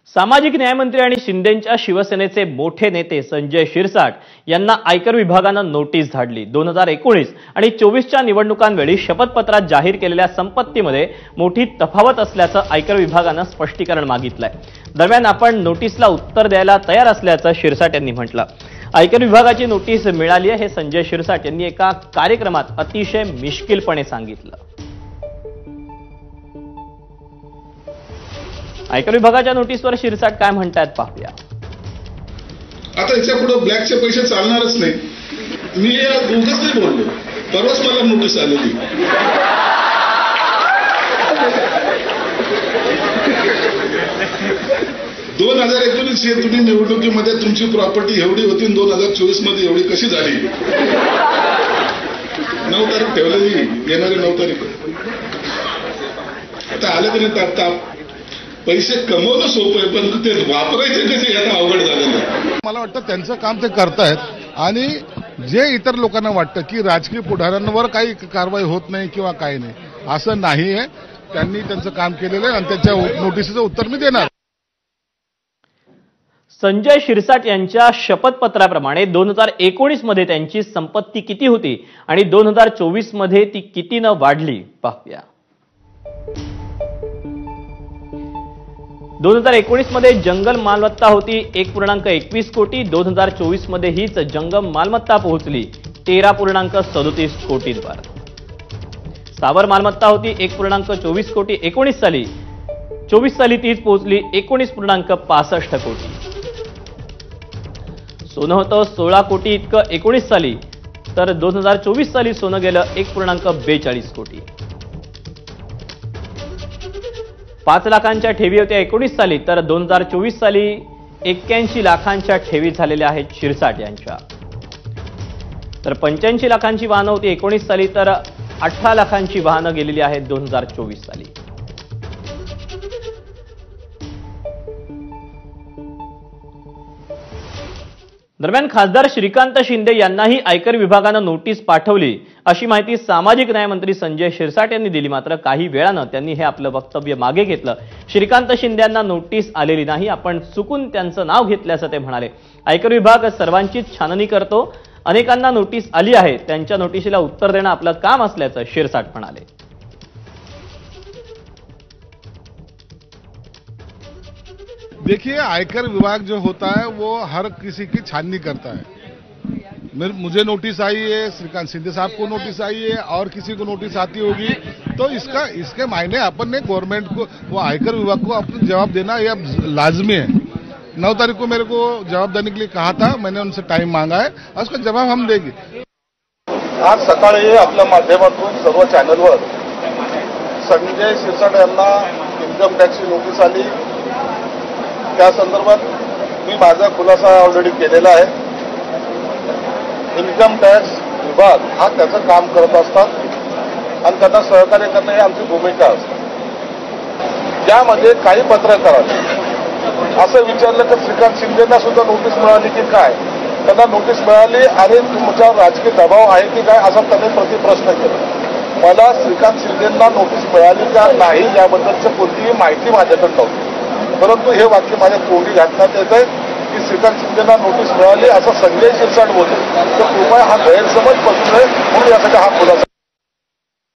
सामाजिक न्यायमंत्री आणि शिंदेंच्या शिवसेनेचे मोठे नेते संजय शिरसाट यांना आयकर विभागानं नोटीस धाडली। 2019 आणि 24च्या निवडणुकांवेळी शपथपत्रात जाहीर केलेल्या संपत्तीमध्ये मोठी तफावत असल्याचं आयकर विभागानं स्पष्टीकरण मागितलंय। दरम्यान आपण नोटीसला उत्तर द्यायला तयार असल्याचं शिरसाट यांनी म्हटलं। आयकर विभागाची नोटीस मिळाली आहे हे संजय शिरसाट यांनी एका कार्यक्रमात अतिशय मिश्किलपणे सांगितलं। आयकर विभागाच्या नोटीसवर शिरसाट काय म्हणतात पाहूया। आता याच्या पुढे ब्लॅकचे पैसे चालणारच नाही। मी या दोघंच नाही बोललो, परवाच मला नोटीस आलेली। 2019 तुम्ही निवडणुकीमध्ये तुमची प्रॉपर्टी एवढी होती, 2024 मध्ये एवढी कशी झाली? 9 तारीख ठेवलेली, येणारी 9 तारीख। आता आलं तरी ताप पैसे कमवणं सोपं आहे, पण ते वापरायचे कसे याचा अवघड झालेलं आहे। मला वाटतं त्यांचं काम ते करतायत आणि जे इतर लोकांना वाटतं की राजकीय पुढाऱ्यांवर काही कारवाई होत नाही किंवा काही नाही, असं नाही आहे। त्यांनी त्यांचं काम केलेलं आहे आणि त्यांच्या नोटीसचं उत्तर मी देणार। संजय शिरसाट यांच्या शपथपत्राप्रमाणे 2019 मध्ये त्यांची संपत्ती किती होती आणि 2024 मध्ये ती कितीनं वाढली पाहूया। 2019 मध्ये जंगल मालमत्ता होती 1.21 कोटी, 2024 मध्ये हीच जंगम मालमत्ता पोहोचली 13.37 कोटींवर। स्थावर मालमत्ता होती 1.24 कोटी 19 साली, 24 साली तीच पोहोचली 19.65 कोटी। सोनं होतं 16 कोटी इतकं 19 साली, तर 2024 साली सोनं गेलं 1.42 कोटी। 5 लाखांच्या ठेवी होत्या 19 साली, तर 2024 साली 81 लाखांच्या ठेवी झालेल्या आहेत शिरसाट यांच्या। तर 85 लाखांची वाहनं होती 19 साली, तर 18 लाखांची वाहनं गेलेली आहेत 2024 साली। दरम्यान खासदार श्रीकांत शिंदे यांनाही आयकर विभागानं नोटीस पाठवली अशी माहिती सामाजिक न्याय मंत्री संजय शिरसाट यांनी दिली। मात्र काही वेळानं त्यांनी हे आपलं वक्तव्य मागे घेतलं। श्रीकांत शिंदे यांना नोटीस आलेली नाही, आपण चुकून त्यांचं नाव घेतल्याचं ते म्हणाले। आयकर विभाग सर्वांचीच छाननी करतो, अनेकांना नोटीस आली आहे, त्यांच्या नोटीसीला उत्तर देणं आपलं काम असल्याचं शिरसाट म्हणाले। देखिए, आयकर विभाग जो होता है वो हर किसी की छाननी करता है। मुझे नोटिस आई है, श्रीकांत शिंदे साहब को नोटिस आई है और किसी को नोटिस आती होगी, तो इसके मायने अपन ने गवर्नमेंट को, वो आयकर विभाग को अपना जवाब देना ये अब लाजमी है। 9 तारीख को मेरे को जवाब देने के लिए कहा था, मैंने उनसे टाइम मांगा है और उसका जवाब हम देंगे। आज सकाळी आपल्या माध्यमातून सर्व चॅनलवर संजय शिरसाट यांना इन्कम टॅक्सची नोटीस आली। त्या संदर्भात मी माझा खुलासा ऑलरेडी केलेला आहे। इन्कम टॅक्स विभाग हा त्याचं काम करत असतात आणि त्यांना सहकार्य करणं ही आमची भूमिका असते। त्यामध्ये काही पत्रकारांनी असं विचारलं की श्रीकांत शिंदेंना सुद्धा नोटीस मिळाली की काय, त्यांना नोटीस मिळाली आणि तुमचा राजकीय दबाव आहे की काय असा त्यांनी प्रतिप्रश्न केला। मला श्रीकांत शिंदेंना नोटीस मिळाली का नाही याबद्दलची कोणतीही माहिती माझ्याकडे नव्हती, परंतु हे वाक्य माझ्या तोंडी घालण्यात येत आहे की श्रीकांत शिंदेंना नोटीस मिळाली असं संजय शिरसाट बोलले, तर कृपया हा गैरसमज पसरू नये म्हणून यासाठी हा खुलासा